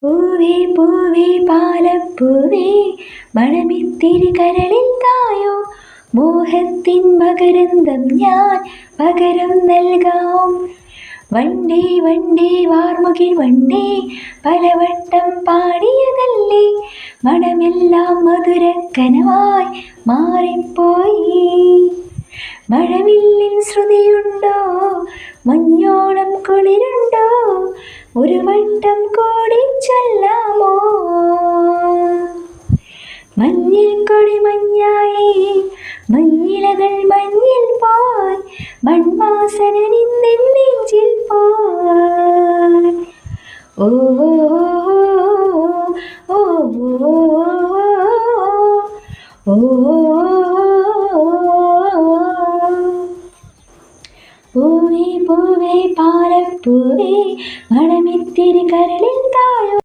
പൂവേ പൂവേ പാലപ്പൂവേ മണമിത്തിരി കരളിൽ തായോ, മോഹത്തിൻ മകരന്തം ഞാൻ പകരം നൽകാം. വണ്ടേ വണ്ടേ വാർമുകിൽ വണ്ടേ പലവട്ടം പാടിയതല്ലേ, മണമെല്ലാം മധുരക്കനവായി മാറിപ്പോയി. മഴവില്ലിൻ ശ്രുതിയുണ്ടോ, മഞ്ഞോളം കുളിരുണ്ടോ, ഒരു വട്ടം കൂടി ചൊല്ലാമോ. മഞ്ഞിൽ കൊടി മഞ്ഞായി, മഞ്ഞിലകൾ മഞ്ഞിൽ പോയി, മൺവാസന നിന്നിൻ നെഞ്ചിൽ പോയി. ഓ ഓ ഓ പൂവേ പൂവേ പാലപ്പൂവേ മണമിത്തിരി കരളിൽ തായോ.